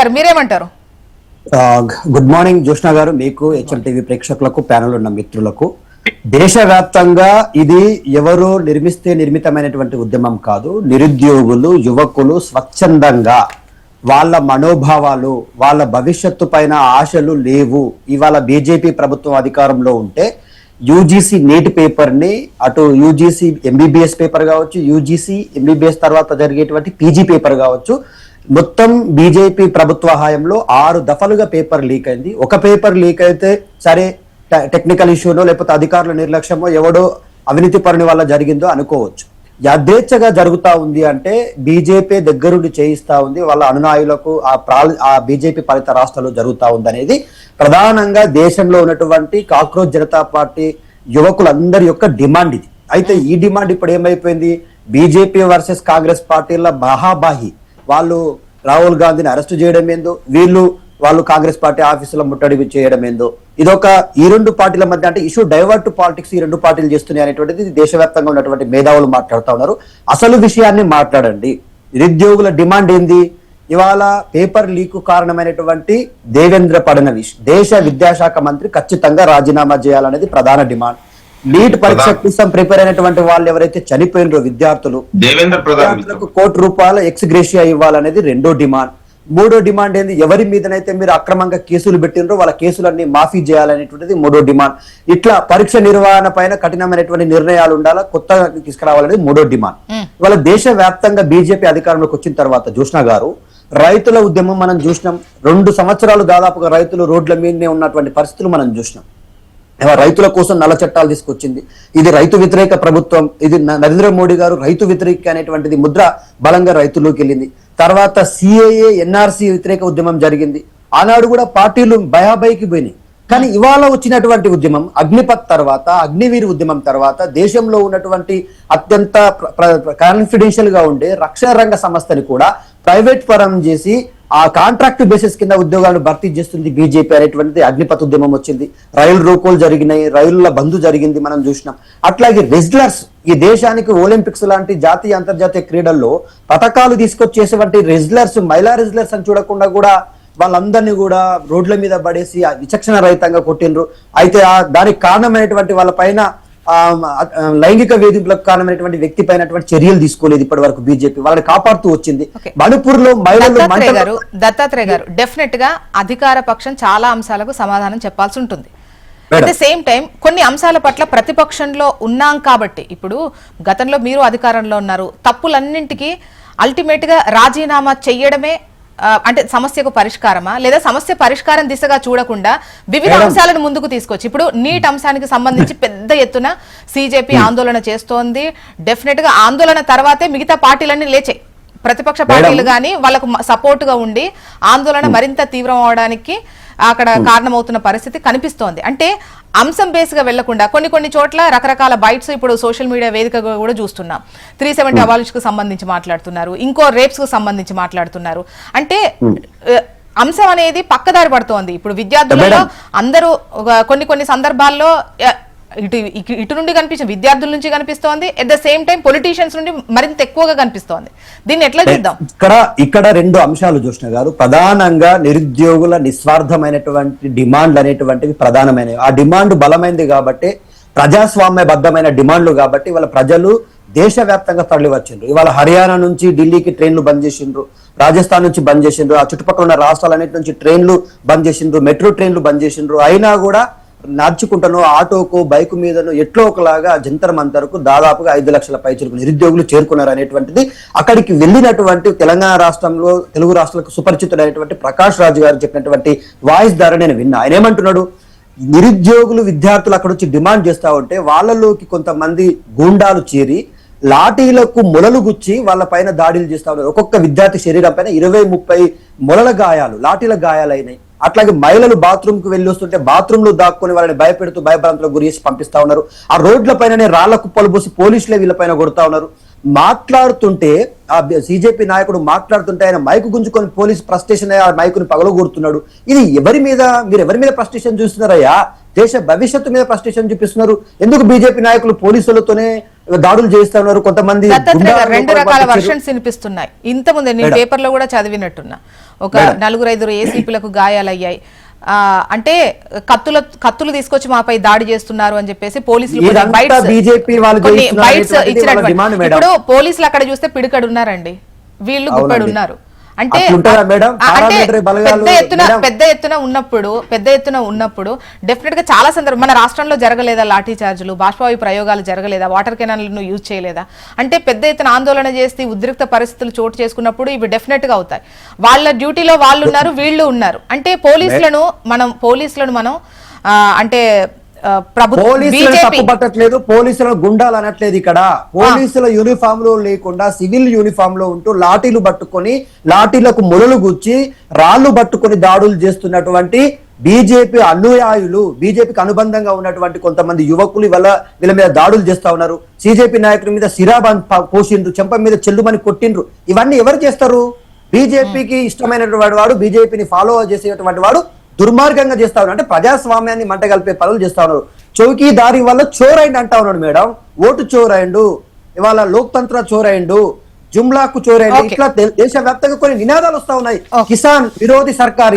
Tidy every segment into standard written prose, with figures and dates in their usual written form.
గారు మీరేమంటారు? Good morning Joshna గారు, మీకు హెచ్ఎంటీవీ ప్రేక్షకులకు, ప్యానెల్ ఉన్న మిత్రులకు. దేశవ్యాప్తంగా ఇది ఎవరు నిర్మిస్తే నిర్మితమైనటువంటి ఉద్యమం కాదు. నిరుద్యోగులు, యువకులు స్వచ్ఛందంగా వాళ్ళ మనోభావాలు, వాళ్ళ భవిష్యత్తు పైన ఆశలు లేవు. ఇవాళ బీజేపీ ప్రభుత్వం అధికారంలో ఉంటే యూజీసీ నీట్ పేపర్ ని, అటు యూజీసీ ఎంబీబీఎస్ పేపర్ కావచ్చు, యూజీసీ ఎంబీబీఎస్ తర్వాత జరిగేటువంటి పీజీ పేపర్ కావచ్చు, మొత్తం బీజేపీ ప్రభుత్వ హయాంలో 6 దఫలుగా పేపర్ లీక్ అయింది. ఒక పేపర్ లీక్ అయితే సరే, టెక్నికల్ ఇష్యూనో లేకపోతే అధికారుల నిర్లక్ష్యమో ఎవడో అవినీతి పరుని వల్ల జరిగిందో అనుకోవచ్చు. యథేచ్ఛగా జరుగుతా ఉంది అంటే బీజేపీ దగ్గరుండి చేయిస్తా ఉంది, వాళ్ళ అనునాయులకు ఆ బీజేపీ పాలిత రాష్ట్రాల్లో జరుగుతా ఉంది అనేది ప్రధానంగా దేశంలో ఉన్నటువంటి కాక్రోచ్ జనతా పార్టీ యువకులందరి యొక్క డిమాండ్ ఇది. అయితే ఈ డిమాండ్ ఇప్పుడు ఏమైపోయింది, బీజేపీ వర్సెస్ కాంగ్రెస్ పార్టీల మహాబాహి. వాళ్ళు రాహుల్ గాంధీని అరెస్ట్ చేయడం ఏందో, వాళ్ళు కాంగ్రెస్ పార్టీ ఆఫీసులో ముట్టడి చేయడం ఏందో, ఇదొక ఈ రెండు పార్టీల మధ్య అంటే ఇష్యూ డైవర్ట్ పాలిటిక్స్ ఈ రెండు పార్టీలు చేస్తున్నాయి అనేటువంటిది దేశవ్యాప్తంగా ఉన్నటువంటి మేధావులు మాట్లాడుతూ ఉన్నారు. అసలు విషయాన్ని మాట్లాడండి. నిరుద్యోగుల డిమాండ్ ఏంది? ఇవాళ పేపర్ లీక్ కారణమైనటువంటి దేవేంద్ర ఫడ్నవీస్ దేశ విద్యాశాఖ మంత్రి ఖచ్చితంగా రాజీనామా చేయాలనేది ప్రధాన డిమాండ్. నీట్ పరీక్ష కోసం ప్రిపేర్ అయినటువంటి వాళ్ళు ఎవరైతే చనిపోయినరో విద్యార్థులకు ₹1,00,00,000 ఎక్స్ గ్రేషియా ఇవ్వాలనేది రెండో డిమాండ్. మూడో డిమాండ్ ఏంది, ఎవరి మీదనైతే మీరు అక్రమంగా కేసులు పెట్టినరో వాళ్ళ కేసులన్నీ మాఫీ చేయాలనేటువంటిది మూడో డిమాండ్. ఇట్లా పరీక్ష నిర్వహణ పైన కఠినమైనటువంటి నిర్ణయాలు ఉండాలా, కొత్తగా తీసుకురావాలనేది మూడో డిమాండ్. ఇవాళ దేశ వ్యాప్తంగా బీజేపీ అధికారంలోకి వచ్చిన తర్వాత జోష్నా గారు, రైతుల ఉద్యమం మనం చూసినాం. 2 సంవత్సరాలు దాదాపుగా రైతులు రోడ్ల మీదనే ఉన్నటువంటి పరిస్థితులు మనం చూసినాం. రైతుల కోసం నల్ల చట్టాలు తీసుకొచ్చింది. ఇది రైతు వ్యతిరేక ప్రభుత్వం. ఇది నరేంద్ర మోడీ గారు రైతు వ్యతిరేక అనేటువంటిది ముద్ర బలంగా రైతుల్లోకి వెళ్ళింది. తర్వాత సిఏఏ, ఎన్ఆర్సీ వ్యతిరేక ఉద్యమం జరిగింది. ఆనాడు కూడా పార్టీలు భయాభైకి పోయినాయి. కానీ ఇవాళ వచ్చినటువంటి ఉద్యమం అగ్నిపత్ తర్వాత, అగ్నివీర్ ఉద్యమం తర్వాత దేశంలో ఉన్నటువంటి అత్యంత కాన్ఫిడెన్షియల్ గా ఉండే రక్షణ రంగ సంస్థని కూడా ప్రైవేట్ పరం చేసి ఆ కాంట్రాక్ట్ బేసిస్ కింద ఉద్యోగాలను భర్తీ చేస్తుంది బీజేపీ అనేటువంటిది అగ్నిపత్ ఉద్యమం వచ్చింది. రైలు రోకోలు జరిగినాయి, రైళ్ల బంధు జరిగింది, మనం చూసినాం. అట్లాగే రెజ్లర్స్, ఈ దేశానికి ఒలింపిక్స్ లాంటి జాతీయ అంతర్జాతీయ క్రీడల్లో పథకాలు తీసుకొచ్చేసేటువంటి రెజ్లర్స్, మహిళా రెజ్లర్స్ అని చూడకుండా కూడా వాళ్ళందరినీ కూడా రోడ్ల మీద పడేసి విచక్షణ రహితంగా కొట్టిండ్రు. అయితే దానికి కారణమైనటువంటి వాళ్ళ పైన లైంగిక వేధింపులకు కారణమైనటువంటి వ్యక్తి పైన చర్యలు తీసుకోలేదు ఇప్పటి వరకు బీజేపీ. వాళ్ళని కాపాడుతూ వచ్చింది. మణిపూర్ లో మహిళలు. దత్తాత్రేయ గారు, డెఫినెట్ గా అధికార పక్షం చాలా అంశాలకు సమాధానం చెప్పాల్సి ఉంటుంది. అట్ ద సేమ్ టైం కొన్ని అంశాల పట్ల ప్రతిపక్షంలో ఉన్నాం కాబట్టి, ఇప్పుడు గతంలో మీరు అధికారంలో ఉన్నారు, తప్పులన్నింటికి అల్టిమేట్ గా రాజీనామా చెయ్యడమే అంటే సమస్యకు పరిష్కారమా, లేదా సమస్య పరిష్కారం దిశగా చూడకుండా వివిధ అంశాలను ముందుకు తీసుకొచ్చి, ఇప్పుడు నీట్ అంశానికి సంబంధించి పెద్ద ఎత్తున సిజేపీ ఆందోళన చేస్తోంది. డెఫినెట్ గా ఆందోళన తర్వాతే మిగతా పార్టీలన్నీ లేచాయి. ప్రతిపక్ష పార్టీలు గానీ వాళ్ళకు సపోర్ట్ గా ఉండి ఆందోళన మరింత తీవ్రం అవడానికి అక్కడ కారణమవుతున్న పరిస్థితి కనిపిస్తోంది. అంటే అంశం బేస్ గా వెళ్లకుండా కొన్ని చోట్ల రకరకాల బైట్స్ ఇప్పుడు సోషల్ మీడియా వేదికగా కూడా చూస్తున్నాం. 370 అబాలిష్ కు సంబంధించి మాట్లాడుతున్నారు, ఇంకో రేప్స్ కు సంబంధించి మాట్లాడుతున్నారు. అంటే అంశం అనేది పక్కదారి పడుతోంది. ఇప్పుడు విద్యార్థులలో అందరూ కొన్ని సందర్భాల్లో ఇటు నుండి కనిపించింది, విద్యార్థుల నుంచి కనిపిస్తోంది, at the same time politicians నుండి మరింత ఎక్కువగా కనిపిస్తోంది. దీన్ని ఎట్లా చూద్దాం? ఇక్కడ 2 అంశాలు జోష్ణ గారు. ప్రధానంగా నిరుద్యోగుల నిస్వార్థమైనటువంటి డిమాండ్లు అనేటువంటివి ప్రధానమైనవి. ఆ డిమాండ్ బలమైంది కాబట్టి, ప్రజాస్వామ్యబద్ధమైన డిమాండ్లు కాబట్టి వాళ్ళ ప్రజలు దేశవ్యాప్తంగా తరలి వచ్చిండ్రు. ఇవాళ హర్యానా నుంచి ఢిల్లీకి ట్రైన్లు బంద్ చేసిండ్రు, రాజస్థాన్ నుంచి బంద్ చేసిండ్రు, ఆ చుట్టుపక్కల ఉన్న రాష్ట్రాలన్నిటి నుంచి ట్రైన్లు బంద్ చేసిండ్రు, మెట్రో ట్రైన్లు బంద్ చేసిండ్రు. అయినా కూడా నడుచుకుంటాను, ఆటోకు, బైక్ మీదను ఎట్లో ఒకలాగా జంతర్ మంతర్కు దాదాపుగా 5 లక్షల పైచులకు నిరుద్యోగులు చేరుకున్నారు అనేటువంటిది అక్కడికి వెళ్ళినటువంటి తెలంగాణ రాష్ట్రంలో, తెలుగు రాష్ట్రాలకు సుపరిచితుడైనటువంటి ప్రకాష్ రాజు గారు చెప్పినటువంటి వాయిస్ ద్వారా నేను విన్నా. ఆయన ఏమంటున్నాడు, నిరుద్యోగులు విద్యార్థులు అక్కడ వచ్చి డిమాండ్ చేస్తా ఉంటే వాళ్ళలోకి కొంతమంది గూండాలు చేరి లాఠీలకు మొలలు గుచ్చి వాళ్ళ పైన దాడులు చేస్తా ఉన్నారు. ఒక్కొక్క విద్యార్థి శరీరం పైన 20-30 మొలల గాయాలు, లాఠీల గాయాలైనాయి. అట్లాగే మహిళలు బాత్రూమ్ కు వెళ్ళి వస్తుంటే బాత్రూమ్ లో దాక్కుని వాళ్ళని భయపెడుతూ భయభ్రాంతులకు గురి చేసి పంపిస్తా ఉన్నారు. ఆ రోడ్ల పైననే రాళ్ల కుప్పలు పోసి పోలీసులే వీళ్ళపైన కొడతా ఉన్నారు. మాట్లాడుతుంటే ఆ సిజేపీ నాయకుడు మాట్లాడుతుంటే ఆయన మైకు గుంజుకొని పోలీసు ఫ్రస్ట్రేషన్ ఆ మైకుని పగలగొడుతున్నాడు. ఇది మీరు ఎవరి మీద ఫ్రస్ట్రేషన్ చూస్తున్నారయ్యా? దేశ భవిష్యత్తు మీద ఫ్రస్ట్రేషన్ చూపిస్తున్నారు. ఎందుకు బీజేపీ నాయకులు పోలీసులతోనే దాడులు చేస్తా ఉన్నారు, కొంతమంది దత్తాత్రేయ గారు, గుండాలను రెండు రకాల పట్టించారు. వర్షన్స్ వినిపిస్తున్నాయి. ఇంతకుముందే నేను పేపర్ లో కూడా చదివినట్టున్నా, ఒక 4-5 ఏసీపీలకు గాయాలయ్యాయి. అంటే కత్తులు తీసుకొచ్చి మాపై దాడి చేస్తున్నారు అని చెప్పేసి పోలీసులు బీజేపీ వాళ్ళు బైట్స్ ఇచ్చినటువంటి. ఇప్పుడు పోలీసులు అక్కడ చూస్తే పిడికడు ఉన్నారండి, వీళ్ళు గుప్పెడు ఉన్నారు. అంటే పెద్ద ఎత్తున ఉన్నప్పుడు డెఫినెట్ గా చాలా సందర్భం మన రాష్ట్రంలో జరగలేదా? లాఠీ చార్జీలు, బాష్పవాయు ప్రయోగాలు జరగలేదా? వాటర్ కెనాల్ను యూజ్ చేయలేదా? అంటే పెద్ద ఎత్తున ఆందోళన చేసి ఉద్రిక్త పరిస్థితులు చోటు చేసుకున్నప్పుడు ఇవి డెఫినెట్ గా అవుతాయి. వాళ్ళ డ్యూటీలో వాళ్ళు ఉన్నారు, వీళ్ళు ఉన్నారు. అంటే పోలీసులను మనం అంటే తప్పు పట్టట్లేదు, పోలీసులను గుండాలు అనట్లేదు. ఇక్కడ పోలీసుల యూనిఫామ్ లో లేకుండా సివిల్ యూనిఫామ్ లో ఉంటూ లాఠీలు పట్టుకొని, లాఠీలకు మొలలు గుచ్చి, రాళ్లు పట్టుకొని దాడులు చేస్తున్నటువంటి బీజేపీ అనుయాయులు, బీజేపీకి అనుబంధంగా ఉన్నటువంటి కొంతమంది యువకులు వీళ్ళ మీద దాడులు చేస్తా ఉన్నారు. సిజేపీ నాయకుల మీద సిరాబాన్ పోసిండ్రు, చెంప మీద చెల్లుమని కొట్టిండ్రు. ఇవన్నీ ఎవరు చేస్తారు? బీజేపీకి ఇష్టమైనటువంటి వాడు, బీజేపీని ఫాలో చేసేటువంటి వాడు దుర్మార్గంగా చేస్తా ఉన్నారు. అంటే ప్రజాస్వామ్యాన్ని మంటగలిపే పనులు చేస్తా ఉన్నారు. చౌకీదారి వల్ల చోరైండు అంటా ఉన్నాడు మేడం. ఓటు చోరైండు, ఇవాళ లోక్తంత్ర చోరైండు, జుమ్లాకు చోరైండు. ఇట్లా దేశవ్యాప్తంగా కొన్ని నినాదాలు వస్తా ఉన్నాయి. కిసాన్ విరోధి సర్కార్.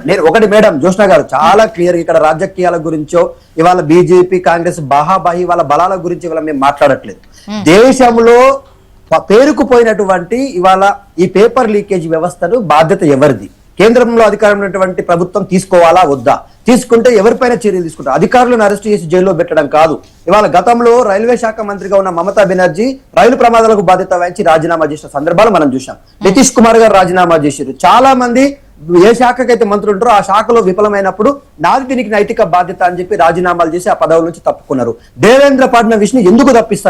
నేను ఒకటి మేడం జోష్నా గారు చాలా క్లియర్, ఇక్కడ రాజకీయాల గురించో ఇవాళ బీజేపీ కాంగ్రెస్ బాహాబాహి వాళ్ళ బలాల గురించి ఇవాళ మేము మాట్లాడట్లేదు. దేశంలో పేరుకుపోయినటువంటి ఇవాళ ఈ పేపర్ లీకేజ్ వ్యవస్థను బాధ్యత ఎవరిది? కేంద్రంలో అధికారం ఉన్నటువంటి ప్రభుత్వం తీసుకోవాలా వద్దా? తీసుకుంటే ఎవరిపైన చర్యలు తీసుకుంటారు? అధికారులను అరెస్ట్ చేసి జైల్లో పెట్టడం కాదు. ఇవాళ గతంలో రైల్వే శాఖ మంత్రిగా ఉన్న మమతా బెనర్జీ రైలు ప్రమాదాలకు బాధ్యత వహించి రాజీనామా చేసిన సందర్భాలు మనం చూసాం. నితీష్ కుమార్ గారు రాజీనామా చేశారు. చాలా మంది ఏ శాఖకైతే మంత్రులు ఉంటారో ఆ శాఖలో విఫలమైనప్పుడు నాది దీనికి నైతిక బాధ్యత అని చెప్పి రాజీనామాలు చేసి ఆ పదవుల నుంచి తప్పుకున్నారు. దేవేంద్ర ఫడ్నవీస్ ని ఎందుకు తప్పిస్తారు?